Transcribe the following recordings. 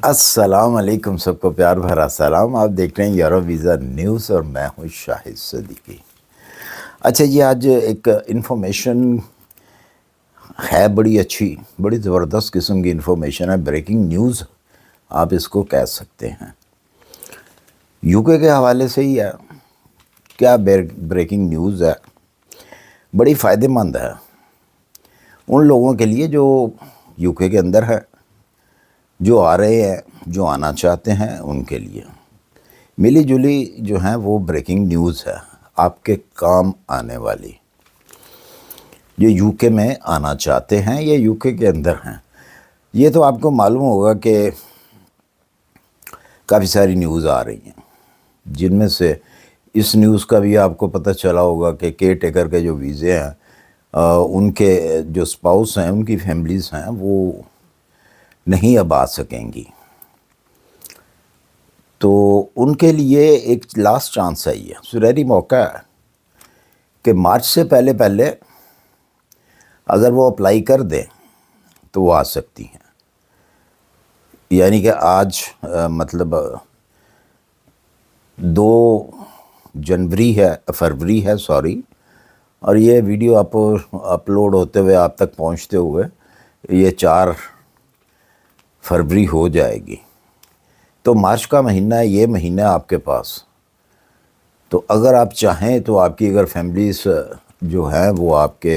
السلام علیکم، سب کو پیار بھرا سلام۔ آپ دیکھ رہے ہیں یورو ویزا نیوز اور میں ہوں شاہد صدیقی۔ اچھا جی، آج ایک انفارمیشن ہے بڑی اچھی، بڑی زبردست قسم کی انفارمیشن ہے، بریکنگ نیوز آپ اس کو کہہ سکتے ہیں۔ یو کے حوالے سے ہی ہے، کیا بریکنگ نیوز ہے، بڑی فائدہ مند ہے ان لوگوں کے لیے جو یو کے اندر ہے، جو آ رہے ہیں، جو آنا چاہتے ہیں، ان کے لیے ملی جلی جو ہیں وہ بریکنگ نیوز ہے آپ کے کام آنے والی، جو یو کے میں آنا چاہتے ہیں یا یو کے اندر ہیں۔ یہ تو آپ کو معلوم ہوگا کہ کافی ساری نیوز آ رہی ہیں، جن میں سے اس نیوز کا بھی آپ کو پتہ چلا ہوگا کہ کیئر ٹیکر کے جو ویزے ہیں، ان کے جو سپاؤس ہیں، ان کی فیملیز ہیں، وہ نہیں اب آ سکیں گی، تو ان کے لیے ایک لاسٹ چانس ہے، یہ سنہری موقع ہے کہ مارچ سے پہلے اگر وہ اپلائی کر دیں تو وہ آ سکتی ہیں۔ یعنی کہ آج مطلب 2 فروری ہے اور یہ ویڈیو اپلوڈ ہوتے ہوئے آپ تک پہنچتے ہوئے یہ 4 فروری ہو جائے گی، تو مارچ کا مہینہ ہے، یہ مہینہ آپ کے پاس، تو اگر آپ چاہیں تو آپ کی اگر فیملیز جو ہیں وہ آپ کے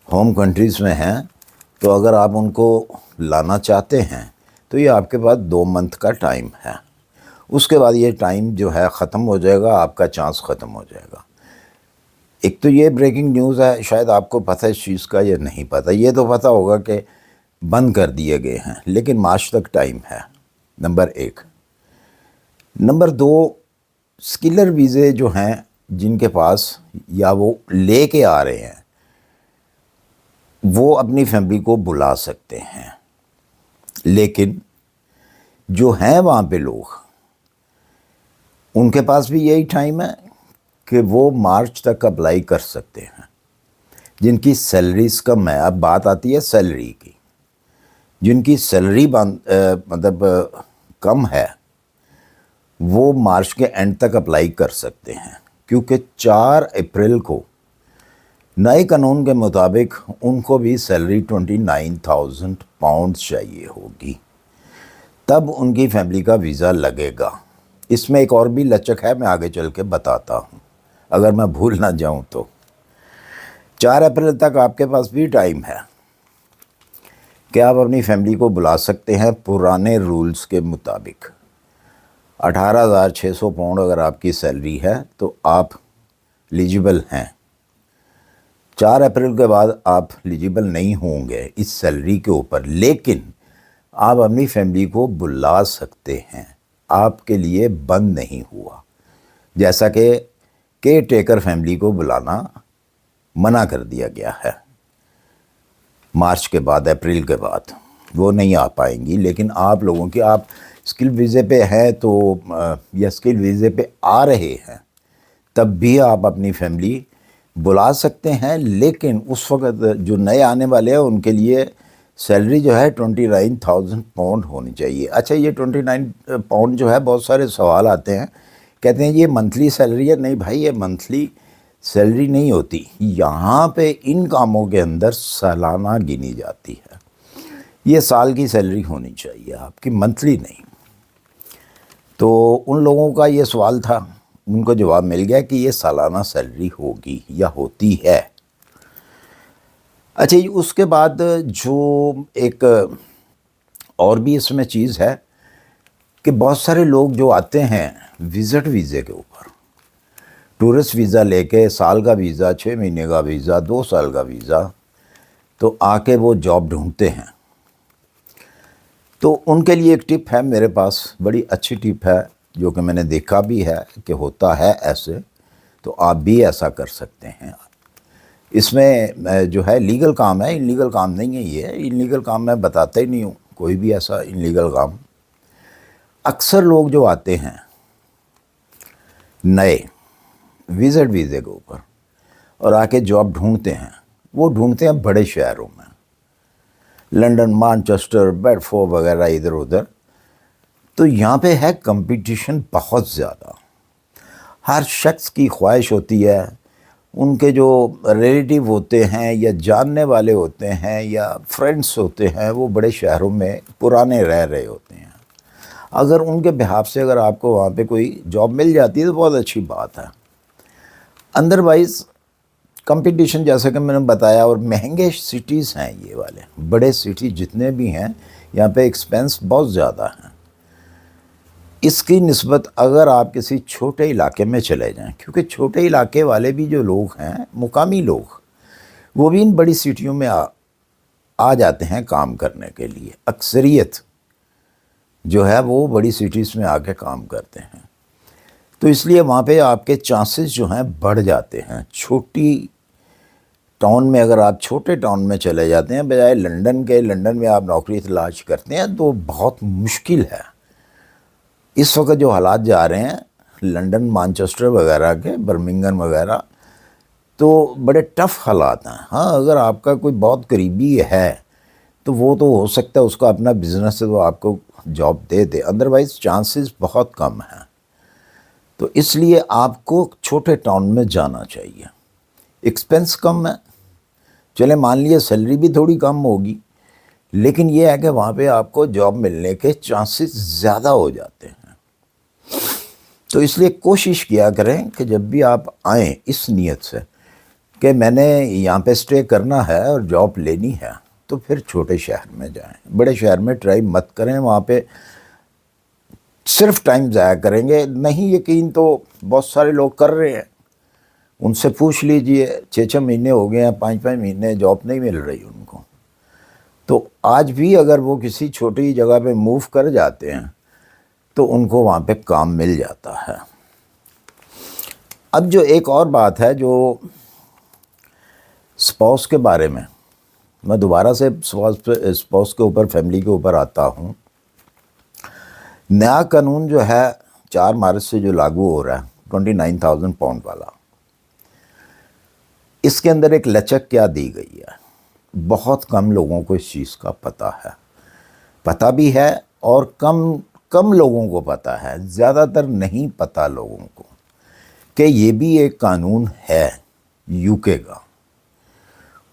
ہوم کنٹریز میں ہیں، تو اگر آپ ان کو لانا چاہتے ہیں تو یہ آپ کے پاس 2 منتھ کا ٹائم ہے۔ اس کے بعد یہ ٹائم جو ہے ختم ہو جائے گا، آپ کا چانس ختم ہو جائے گا۔ ایک تو یہ بریکنگ نیوز ہے، شاید آپ کو پتہ ہے اس چیز کا، یہ نہیں پتہ، یہ تو پتہ ہوگا کہ بند کر دیے گئے ہیں، لیکن مارچ تک ٹائم ہے، نمبر 1۔ نمبر 2، اسکلر ویزے جو ہیں جن کے پاس یا وہ لے کے آ رہے ہیں، وہ اپنی فیملی کو بلا سکتے ہیں، لیکن جو ہیں وہاں پہ لوگ، ان کے پاس بھی یہی ٹائم ہے کہ وہ مارچ تک اپلائی کر سکتے ہیں، جن کی سیلریز کم ہے۔ اب بات آتی ہے سیلری کی، جن کی سیلری مطلب کم ہے، وہ مارچ کے اینڈ تک اپلائی کر سکتے ہیں، کیونکہ 4 اپریل کو نئے قانون کے مطابق ان کو بھی سیلری 29,000 پاؤنڈ چاہیے ہوگی، تب ان کی فیملی کا ویزا لگے گا۔ اس میں ایک اور بھی لچک ہے، میں آگے چل کے بتاتا ہوں اگر میں بھول نہ جاؤں تو۔ 4 اپریل تک آپ کے پاس بھی ٹائم ہے کہ آپ اپنی فیملی کو بلا سکتے ہیں پرانے رولز کے مطابق۔ 18,600 پاؤنڈ اگر آپ کی سیلری ہے تو آپ ایلیجیبل ہیں۔ 4 اپریل کے بعد آپ ایلیجیبل نہیں ہوں گے اس سیلری کے اوپر، لیکن آپ اپنی فیملی کو بلا سکتے ہیں، آپ کے لیے بند نہیں ہوا، جیسا کہ کیئر ٹیکر فیملی کو بلانا منع کر دیا گیا ہے مارچ کے بعد، اپریل کے بعد وہ نہیں آ پائیں گی۔ لیکن آپ لوگوں کی، آپ اسکل ویزے پہ ہیں تو یا اسکل ویزے پہ آ رہے ہیں، تب بھی آپ اپنی فیملی بلا سکتے ہیں، لیکن اس وقت جو نئے آنے والے ہیں ان کے لیے سیلری جو ہے 29,000 پاؤنڈ ہونی چاہیے۔ اچھا، یہ 29 پاؤنڈ جو ہے، بہت سارے سوال آتے ہیں، کہتے ہیں یہ منتھلی سیلری ہے۔ نہیں بھائی، یہ منتھلی سیلری نہیں ہوتی، یہاں پہ ان کاموں کے اندر سالانہ گنی جاتی ہے۔ یہ سال کی سیلری ہونی چاہیے آپ کی، منتھلی نہیں۔ تو ان لوگوں کا یہ سوال تھا، ان کو جواب مل گیا کہ یہ سالانہ سیلری ہوگی یا ہوتی ہے۔ اچھا، اس کے بعد جو ایک اور بھی اس میں چیز ہے کہ بہت سارے لوگ جو آتے ہیں وزٹ ویزے کے اوپر، ٹورسٹ ویزا لے کے، سال کا ویزا، 6 مہینے کا ویزا، 2 سال کا ویزا، تو آ کے وہ جاب ڈھونڈتے ہیں۔ تو ان کے لیے ایک ٹپ ہے میرے پاس، بڑی اچھی ٹپ ہے، جو کہ میں نے دیکھا بھی ہے کہ ہوتا ہے ایسے، تو آپ بھی ایسا کر سکتے ہیں۔ اس میں جو ہے لیگل کام ہے، انلیگل کام نہیں ہے، یہ انلیگل کام میں بتاتا ہی نہیں ہوں کوئی بھی ایسا انلیگل کام۔ اکثر لوگ جو آتے ہیں نئے وزٹ ویزے کے اوپر اور آ کے جاب ڈھونڈتے ہیں، وہ ڈھونڈتے ہیں بڑے شہروں میں، لنڈن، مانچسٹر، بیڈفورڈ وغیرہ ادھر ادھر، تو یہاں پہ ہے کمپٹیشن بہت زیادہ. ہر شخص کی خواہش ہوتی ہے، ان کے جو ریلیٹیو ہوتے ہیں یا جاننے والے ہوتے ہیں یا فرینڈس ہوتے ہیں، وہ بڑے شہروں میں پرانے رہ رہے ہوتے ہیں. اگر ان کے بہاف سے اگر آپ کو وہاں پہ کوئی جاب مل جاتی ہے تو بہت اچھی بات ہے. ادروائز کمپٹیشن جیسا کہ میں نے بتایا، اور مہنگے سٹیز ہیں یہ والے، بڑے سٹی جتنے بھی ہیں یہاں پہ ایکسپینس بہت زیادہ ہیں. اس کی نسبت اگر آپ کسی چھوٹے علاقے میں چلے جائیں، کیونکہ چھوٹے علاقے والے بھی جو لوگ ہیں، مقامی لوگ، وہ بھی ان بڑی سٹیوں میں آ جاتے ہیں کام کرنے کے لیے. اکثریت جو ہے وہ بڑی سٹیز میں آ کے کام کرتے ہیں، تو اس لیے وہاں پہ آپ کے چانسز جو ہیں بڑھ جاتے ہیں. چھوٹی ٹاؤن میں اگر آپ چھوٹے ٹاؤن میں چلے جاتے ہیں بجائے لنڈن کے، لنڈن میں آپ نوکری تلاش کرتے ہیں تو بہت مشکل ہے. اس وقت جو حالات جا رہے ہیں لنڈن، مانچسٹر وغیرہ کے، برمنگھم وغیرہ، تو بڑے ٹف حالات ہیں. ہاں اگر آپ کا کوئی بہت قریبی ہے تو وہ تو ہو سکتا ہے اس کا اپنا بزنس ہے تو آپ کو جاب دے دے، ادروائز چانسز بہت کم ہیں. تو اس لیے آپ کو چھوٹے ٹاؤن میں جانا چاہیے. ایکسپینس کم ہے، چلے مان لیے سیلری بھی تھوڑی کم ہوگی، لیکن یہ ہے کہ وہاں پہ آپ کو جاب ملنے کے چانسز زیادہ ہو جاتے ہیں. تو اس لیے کوشش کیا کریں کہ جب بھی آپ آئیں اس نیت سے کہ میں نے یہاں پہ اسٹے کرنا ہے اور جاب لینی ہے، تو پھر چھوٹے شہر میں جائیں. بڑے شہر میں ٹرائی مت کریں، وہاں پہ صرف ٹائم ضائع کریں گے. نہیں یقین تو بہت سارے لوگ کر رہے ہیں، ان سے پوچھ لیجئے، 6 مہینے ہو گئے ہیں، 5 مہینے جاب نہیں مل رہی ان کو. تو آج بھی اگر وہ کسی چھوٹی جگہ پہ موو کر جاتے ہیں تو ان کو وہاں پہ کام مل جاتا ہے. اب جو ایک اور بات ہے جو اسپاؤس کے بارے میں دوبارہ سے اسپاؤس کے اوپر، فیملی کے اوپر آتا ہوں. نیا قانون جو ہے 4 مارچ سے جو لاگو ہو رہا ہے 29,000 پاؤنڈ والا، اس کے اندر ایک لچک کیا دی گئی ہے. بہت کم لوگوں کو اس چیز کا پتہ بھی ہے، اور کم لوگوں کو پتہ ہے، زیادہ تر نہیں پتہ لوگوں کو کہ یہ بھی ایک قانون ہے یو کے کا.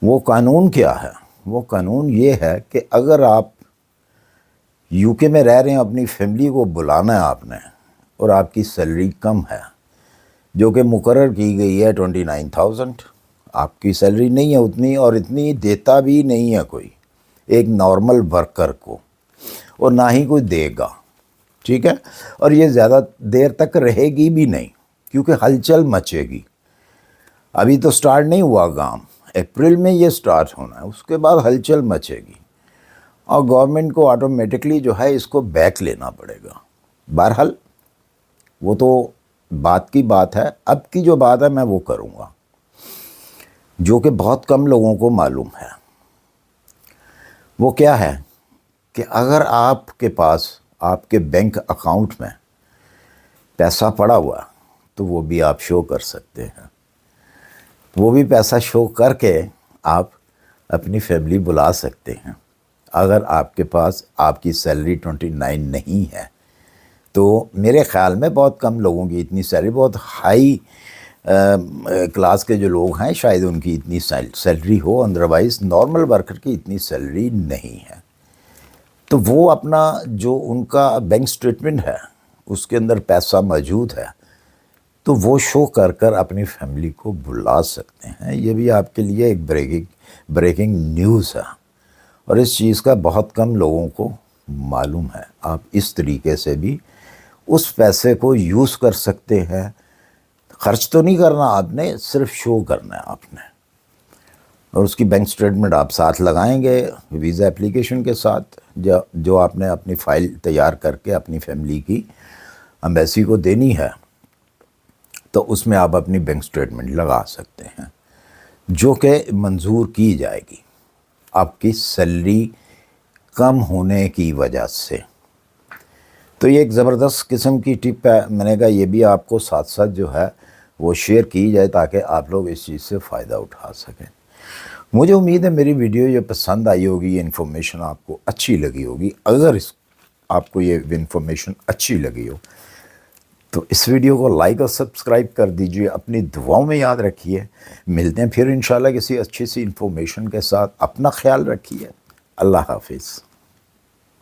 وہ قانون کیا ہے؟ وہ قانون یہ ہے کہ اگر آپ یو کے میں رہ رہے ہیں، اپنی فیملی کو بلانا ہے آپ نے، اور آپ کی سیلری کم ہے جو کہ مقرر کی گئی ہے 29,000، آپ کی سیلری نہیں ہے اتنی، اور اتنی دیتا بھی نہیں ہے کوئی ایک نارمل ورکر کو، اور نہ ہی کوئی دے گا. ٹھیک ہے، اور یہ زیادہ دیر تک رہے گی بھی نہیں، کیونکہ ہلچل مچے گی. ابھی تو سٹارٹ نہیں ہوا کام، اپریل میں یہ سٹارٹ ہونا ہے، اس کے بعد ہلچل مچے گی، اور گورنمنٹ کو آٹومیٹکلی جو ہے اس کو بیک لینا پڑے گا. بہرحال وہ تو بات کی بات ہے. اب کی جو بات ہے میں وہ کروں گا جو کہ بہت کم لوگوں کو معلوم ہے. وہ کیا ہے کہ اگر آپ کے پاس آپ کے بینک اکاؤنٹ میں پیسہ پڑا ہوا تو وہ بھی آپ شو کر سکتے ہیں. وہ بھی پیسہ شو کر کے آپ اپنی فیملی بلا سکتے ہیں. اگر آپ کے پاس آپ کی سیلری 29 نہیں ہے تو میرے خیال میں بہت کم لوگوں کی اتنی سیلری، بہت ہائی کلاس کے جو لوگ ہیں شاید ان کی اتنی سیلری ہو، ادروائز نارمل ورکر کی اتنی سیلری نہیں ہے. تو وہ اپنا جو ان کا بینک سٹیٹمنٹ ہے اس کے اندر پیسہ موجود ہے تو وہ شو کر کر اپنی فیملی کو بلا سکتے ہیں. یہ بھی آپ کے لیے ایک بریکنگ نیوز ہے، اور اس چیز کا بہت کم لوگوں کو معلوم ہے. آپ اس طریقے سے بھی اس پیسے کو یوز کر سکتے ہیں. خرچ تو نہیں کرنا آپ نے، صرف شو کرنا ہے آپ نے، اور اس کی بینک سٹیٹمنٹ آپ ساتھ لگائیں گے ویزا اپلیکیشن کے ساتھ، جو آپ نے اپنی فائل تیار کر کے اپنی فیملی کی ایمبیسی کو دینی ہے، تو اس میں آپ اپنی بینک سٹیٹمنٹ لگا سکتے ہیں جو کہ منظور کی جائے گی آپ کی سیلری کم ہونے کی وجہ سے. تو یہ ایک زبردست قسم کی ٹپ ہے، میں نے کہا یہ بھی آپ کو ساتھ ساتھ جو ہے وہ شیئر کی جائے تاکہ آپ لوگ اس چیز سے فائدہ اٹھا سکیں. مجھے امید ہے میری ویڈیو یہ پسند آئی ہوگی، یہ انفارمیشن آپ کو اچھی لگی ہوگی. اگر آپ کو یہ انفارمیشن اچھی لگی ہو تو اس ویڈیو کو لائک اور سبسکرائب کر دیجئے، اپنی دعاؤں میں یاد رکھیے، ملتے ہیں پھر انشاءاللہ کسی اچھی سی انفارمیشن کے ساتھ، اپنا خیال رکھیے، اللہ حافظ۔